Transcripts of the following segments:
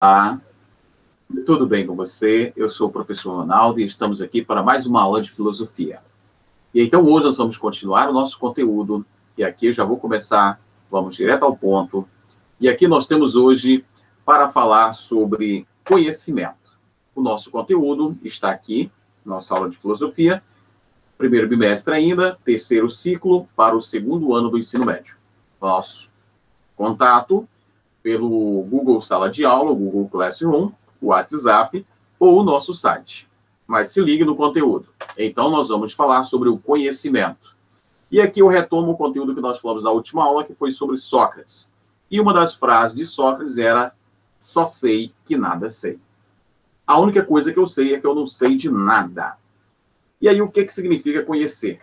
Olá, tudo bem com você? Eu sou o professor Ronaldo e estamos aqui para mais uma aula de filosofia. E então hoje nós vamos continuar o nosso conteúdo e aqui eu já vou começar, vamos direto ao ponto. E aqui nós temos hoje para falar sobre conhecimento. O nosso conteúdo está aqui, nossa aula de filosofia, primeiro bimestre ainda, terceiro ciclo para o segundo ano do ensino médio. Nosso contato pelo Google Sala de Aula, o Google Classroom, o WhatsApp ou o nosso site. Mas se ligue no conteúdo. Então, nós vamos falar sobre o conhecimento. E aqui eu retomo o conteúdo que nós falamos na última aula, que foi sobre Sócrates. E uma das frases de Sócrates era: só sei que nada sei. A única coisa que eu sei é que eu não sei de nada. E aí, o que significa conhecer?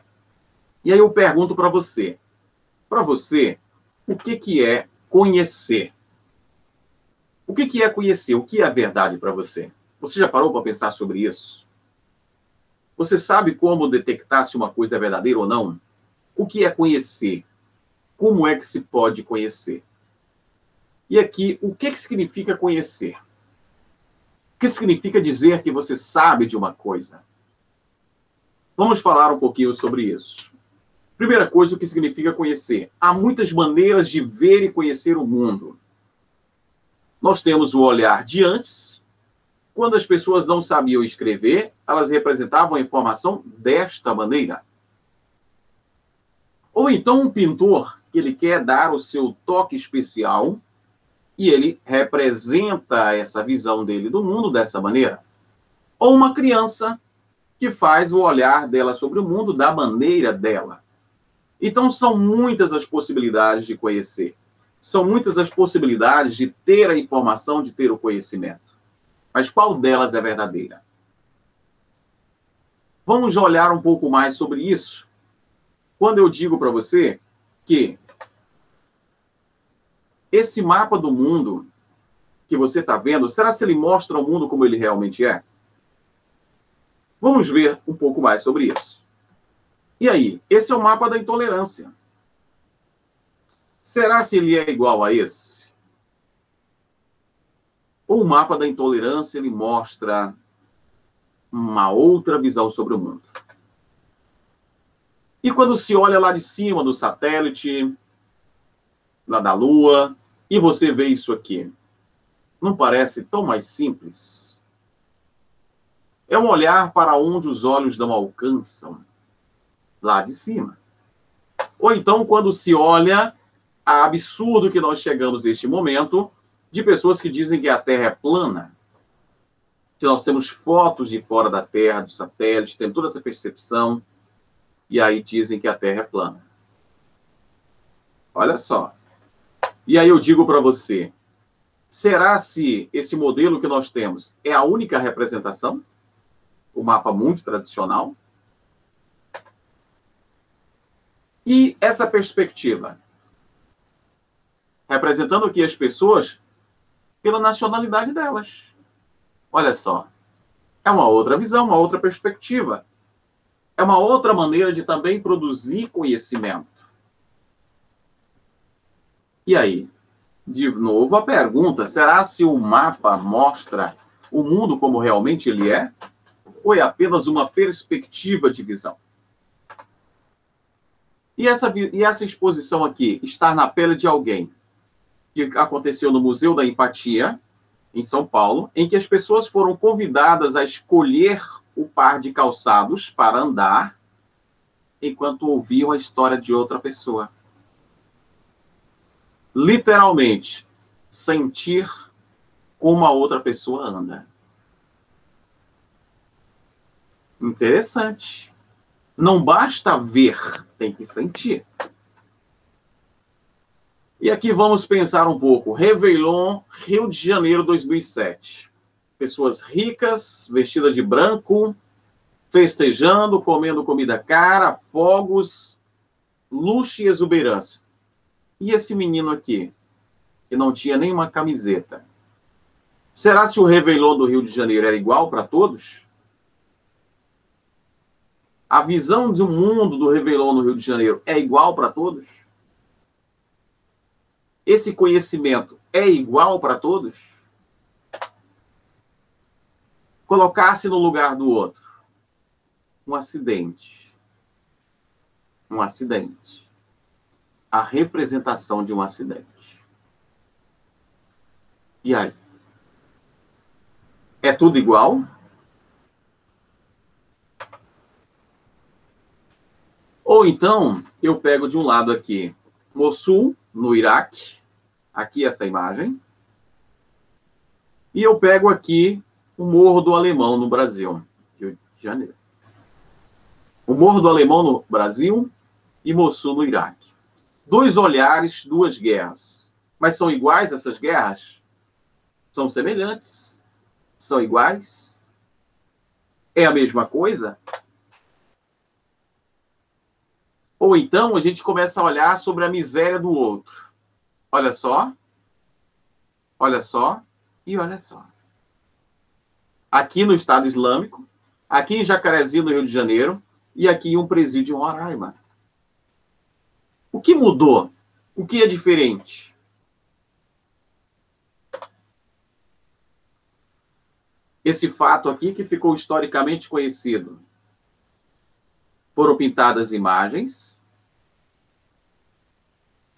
E aí eu pergunto para você, o que é conhecer? O que é conhecer? O que é a verdade para você? Você já parou para pensar sobre isso? Você sabe como detectar se uma coisa é verdadeira ou não? O que é conhecer? Como é que se pode conhecer? E aqui, o que significa conhecer? O que significa dizer que você sabe de uma coisa? Vamos falar um pouquinho sobre isso. Primeira coisa, o que significa conhecer? Há muitas maneiras de ver e conhecer o mundo. Nós temos o olhar de antes. Quando as pessoas não sabiam escrever, elas representavam a informação desta maneira. Ou então um pintor, que ele quer dar o seu toque especial, e ele representa essa visão dele do mundo dessa maneira. Ou uma criança, que faz o olhar dela sobre o mundo da maneira dela. Então, são muitas as possibilidades de conhecer. São muitas as possibilidades de ter a informação, de ter o conhecimento. Mas qual delas é verdadeira? Vamos olhar um pouco mais sobre isso. Quando eu digo para você que esse mapa do mundo que você está vendo, será que ele mostra o mundo como ele realmente é? Vamos ver um pouco mais sobre isso. E aí, esse é o mapa da intolerância. Será se ele é igual a esse? Ou o mapa da intolerância, ele mostra uma outra visão sobre o mundo? E quando se olha lá de cima do satélite, lá da Lua, e você vê isso aqui, não parece tão mais simples? É um olhar para onde os olhos não alcançam, lá de cima. Ou então, quando se olha, a absurdo que nós chegamos neste momento, de pessoas que dizem que a Terra é plana, que nós temos fotos de fora da Terra, do satélite, tem toda essa percepção, e aí dizem que a Terra é plana. Olha só. E aí eu digo para você, será se esse modelo que nós temos é a única representação? O mapa mundi tradicional? E essa perspectiva? Representando aqui as pessoas pela nacionalidade delas. Olha só. É uma outra visão, uma outra perspectiva. É uma outra maneira de também produzir conhecimento. E aí? De novo a pergunta, será se o mapa mostra o mundo como realmente ele é? Ou é apenas uma perspectiva de visão? E essa exposição aqui, estar na pele de alguém, que aconteceu no Museu da Empatia, em São Paulo, em que as pessoas foram convidadas a escolher o par de calçados para andar, enquanto ouviam a história de outra pessoa. Literalmente, sentir como a outra pessoa anda. Interessante. Não basta ver, tem que sentir. E aqui vamos pensar um pouco. Réveillon, Rio de Janeiro, 2007. Pessoas ricas, vestidas de branco, festejando, comendo comida cara, fogos, luxo e exuberância. E esse menino aqui, que não tinha nenhuma camiseta? Será se o Réveillon do Rio de Janeiro era igual para todos? A visão de um mundo do Réveillon no Rio de Janeiro é igual para todos? Esse conhecimento é igual para todos? colocasse no lugar do outro um acidente. Um acidente. A representação de um acidente. E aí? É tudo igual? Ou então, eu pego de um lado aqui, Mossul, no Iraque, aqui essa imagem, e eu pego aqui o Morro do Alemão, no Brasil, Rio de Janeiro. O Morro do Alemão, no Brasil, e Mossul, no Iraque. Dois olhares, duas guerras. Mas são iguais essas guerras? São semelhantes? São iguais? É a mesma coisa? Ou então a gente começa a olhar sobre a miséria do outro. Olha só e olha só. Aqui no Estado Islâmico, aqui em Jacarezinho, no Rio de Janeiro, e aqui em um presídio em Roraima. O que mudou? O que é diferente? Esse fato aqui que ficou historicamente conhecido. Foram pintadas imagens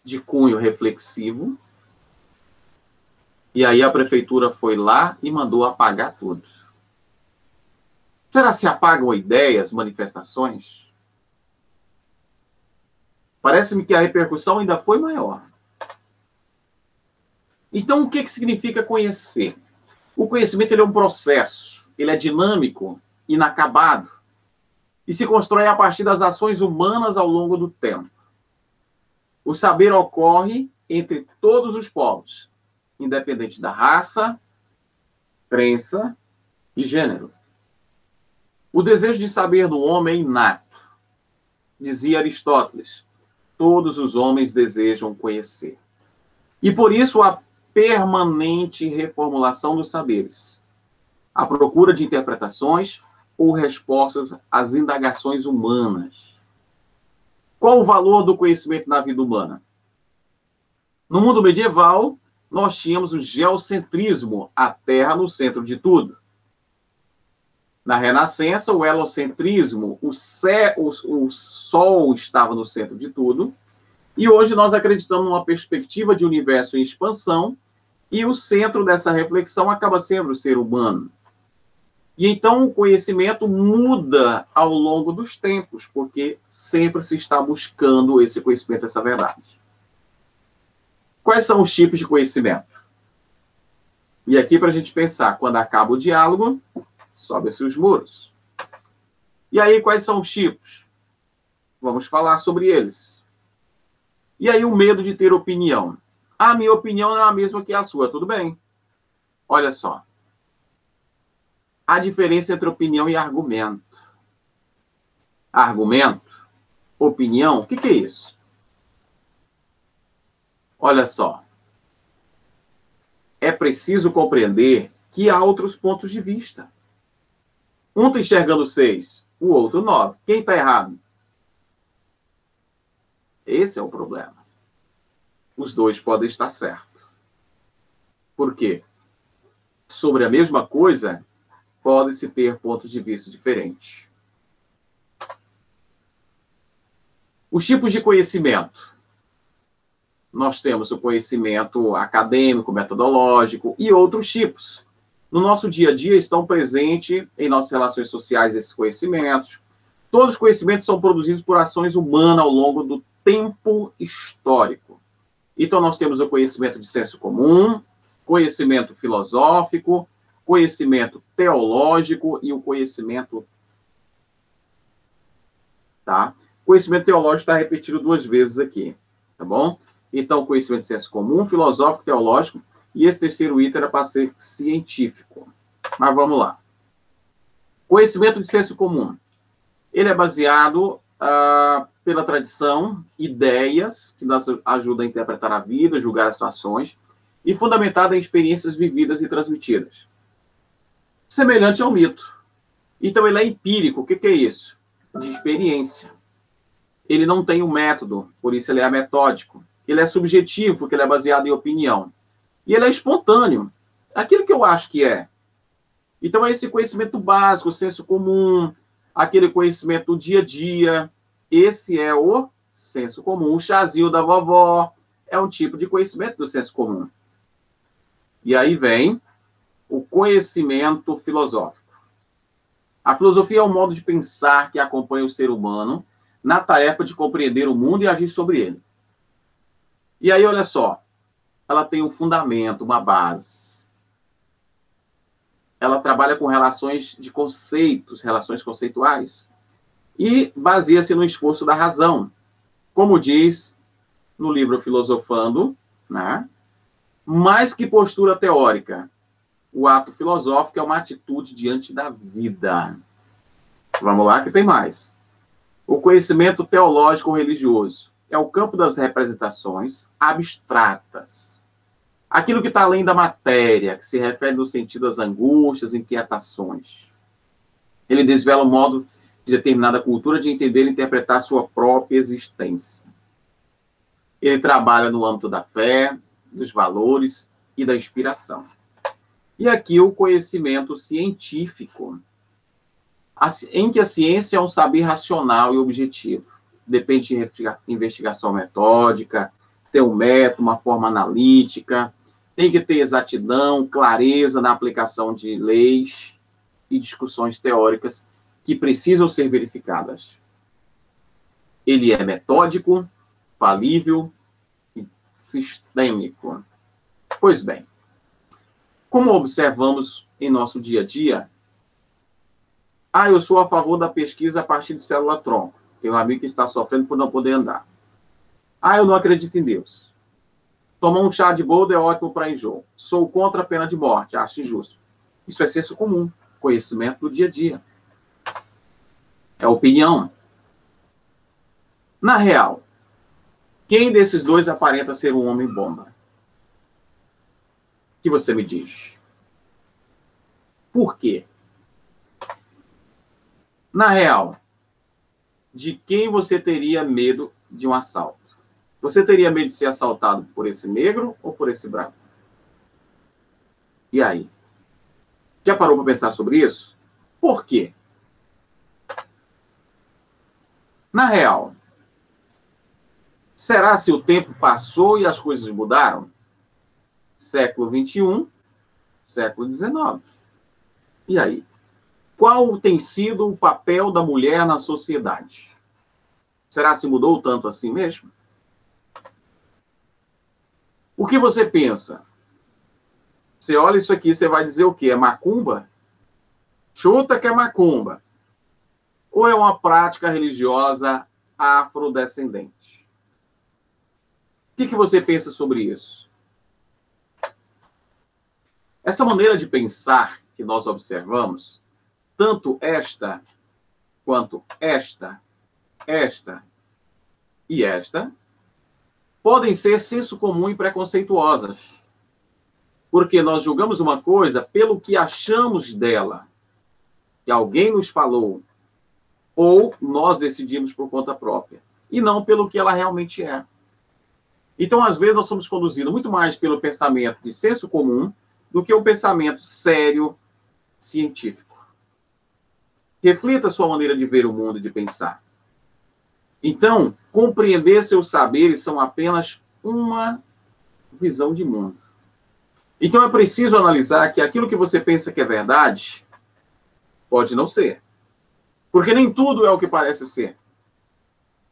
de cunho reflexivo, e aí a prefeitura foi lá e mandou apagar tudo. Será que se apagam ideias, manifestações? Parece-me que a repercussão ainda foi maior. Então, o que significa conhecer? O conhecimento ele é um processo, ele é dinâmico, inacabado, e se constrói a partir das ações humanas ao longo do tempo. O saber ocorre entre todos os povos, independente da raça, crença e gênero. O desejo de saber do homem é inato. Dizia Aristóteles, todos os homens desejam conhecer. E por isso a permanente reformulação dos saberes, a procura de interpretações ou respostas às indagações humanas. Qual o valor do conhecimento na vida humana? No mundo medieval, nós tínhamos o geocentrismo, a Terra no centro de tudo. Na Renascença, o helocentrismo, o Sol estava no centro de tudo. E hoje nós acreditamos numa perspectiva de universo em expansão, e o centro dessa reflexão acaba sendo o ser humano. E então o conhecimento muda ao longo dos tempos, porque sempre se está buscando esse conhecimento, essa verdade. Quais são os tipos de conhecimento? E aqui para a gente pensar, quando acaba o diálogo, sobe-se os muros. E aí, quais são os tipos? Vamos falar sobre eles. E aí, o medo de ter opinião. A minha opinião não é a mesma que a sua, tudo bem. Olha só. A diferença entre opinião e argumento. Argumento, opinião, o que é isso? Olha só. É preciso compreender que há outros pontos de vista. Um está enxergando 6, o outro 9. Quem está errado? Esse é o problema. Os dois podem estar certos. Por quê? Sobre a mesma coisa, pode-se ter pontos de vista diferentes. Os tipos de conhecimento. Nós temos o conhecimento acadêmico, metodológico e outros tipos. No nosso dia a dia estão presentes em nossas relações sociais esses conhecimentos. Todos os conhecimentos são produzidos por ações humanas ao longo do tempo histórico. Então nós temos o conhecimento de senso comum, conhecimento filosófico, conhecimento teológico e o conhecimento... Tá? Conhecimento teológico está repetido 2 vezes aqui, tá bom? Então, conhecimento de senso comum, filosófico, teológico, e esse terceiro item era para ser científico. Mas vamos lá. Conhecimento de senso comum. Ele é baseado pela tradição, ideias que nos ajudam a interpretar a vida, julgar as situações, e fundamentado em experiências vividas e transmitidas. Semelhante ao mito. Então, ele é empírico. O que é isso? De experiência. Ele não tem um método, por isso ele é metódico. Ele é subjetivo, porque ele é baseado em opinião. E ele é espontâneo. Aquilo que eu acho que é. Então, é esse conhecimento básico, o senso comum, aquele conhecimento do dia a dia. Esse é o senso comum. O chazinho da vovó é um tipo de conhecimento do senso comum. E aí vem o conhecimento filosófico. A filosofia é um modo de pensar que acompanha o ser humano na tarefa de compreender o mundo e agir sobre ele. E aí, olha só, ela tem um fundamento, uma base. Ela trabalha com relações de conceitos, relações conceituais, e baseia-se no esforço da razão. Como diz no livro Filosofando, né? Mais que postura teórica, o ato filosófico é uma atitude diante da vida. Vamos lá, que tem mais. O conhecimento teológico religioso é o campo das representações abstratas. Aquilo que está além da matéria, que se refere no sentido às angústias, inquietações. Ele desvela o modo de determinada cultura de entender e interpretar sua própria existência. Ele trabalha no âmbito da fé, dos valores e da inspiração. E aqui o conhecimento científico, em que a ciência é um saber racional e objetivo. Depende de investigação metódica, ter um método, uma forma analítica, tem que ter exatidão, clareza na aplicação de leis e discussões teóricas que precisam ser verificadas. Ele é metódico, falível e sistêmico. Pois bem, como observamos em nosso dia a dia, eu sou a favor da pesquisa a partir de célula-tronco. Tem um amigo que está sofrendo por não poder andar. Eu não acredito em Deus. Tomar um chá de boldo é ótimo para enjoo. Sou contra a pena de morte, acho injusto. Isso é senso comum, conhecimento do dia a dia. É opinião. Na real, quem desses dois aparenta ser um homem-bomba? O que você me diz? Por quê? Na real, de quem você teria medo de um assalto? Você teria medo de ser assaltado por esse negro ou por esse branco? E aí? Já parou para pensar sobre isso? Por quê? Na real, será se o tempo passou e as coisas mudaram? Século XXI, século XIX. E aí? Qual tem sido o papel da mulher na sociedade? Será se mudou tanto assim mesmo? O que você pensa? Você olha isso aqui, você vai dizer o quê? É macumba? Chuta que é macumba. Ou é uma prática religiosa afrodescendente? O que você pensa sobre isso? Essa maneira de pensar que nós observamos, tanto esta, quanto esta e esta, podem ser senso comum e preconceituosas. Porque nós julgamos uma coisa pelo que achamos dela, que alguém nos falou, ou nós decidimos por conta própria, e não pelo que ela realmente é. Então, às vezes, nós somos conduzidos muito mais pelo pensamento de senso comum do que o pensamento sério, científico. Reflita a sua maneira de ver o mundo e de pensar. Então, compreender seus saberes são apenas uma visão de mundo. Então, é preciso analisar que aquilo que você pensa que é verdade pode não ser. Porque nem tudo é o que parece ser.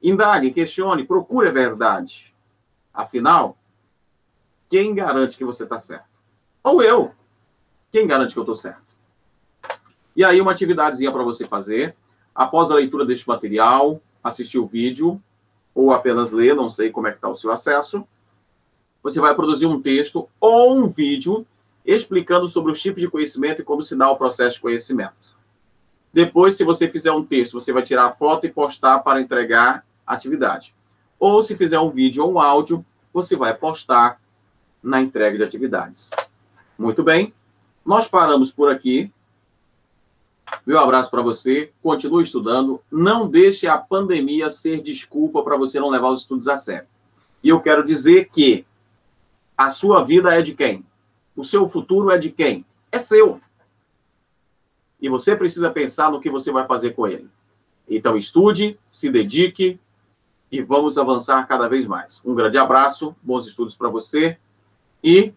Indague, questione, procure a verdade. Afinal, quem garante que você está certo? Ou eu. Quem garante que eu estou certo? E aí, uma atividadezinha para você fazer. Após a leitura deste material, assistir o vídeo, ou apenas ler, não sei como é que está o seu acesso, você vai produzir um texto ou um vídeo explicando sobre os tipos de conhecimento e como se dá o processo de conhecimento. Depois, se você fizer um texto, você vai tirar a foto e postar para entregar a atividade. Ou, se fizer um vídeo ou um áudio, você vai postar na entrega de atividades. Muito bem. Nós paramos por aqui. Meu abraço para você. Continue estudando. Não deixe a pandemia ser desculpa para você não levar os estudos a sério. E eu quero dizer que a sua vida é de quem? O seu futuro é de quem? É seu. e você precisa pensar no que você vai fazer com ele. Então, estude, se dedique e vamos avançar cada vez mais. Um grande abraço, bons estudos para você e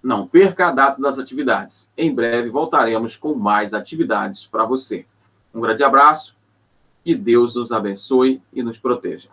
não perca a data das atividades. Em breve voltaremos com mais atividades para você. Um grande abraço, que Deus nos abençoe e nos proteja.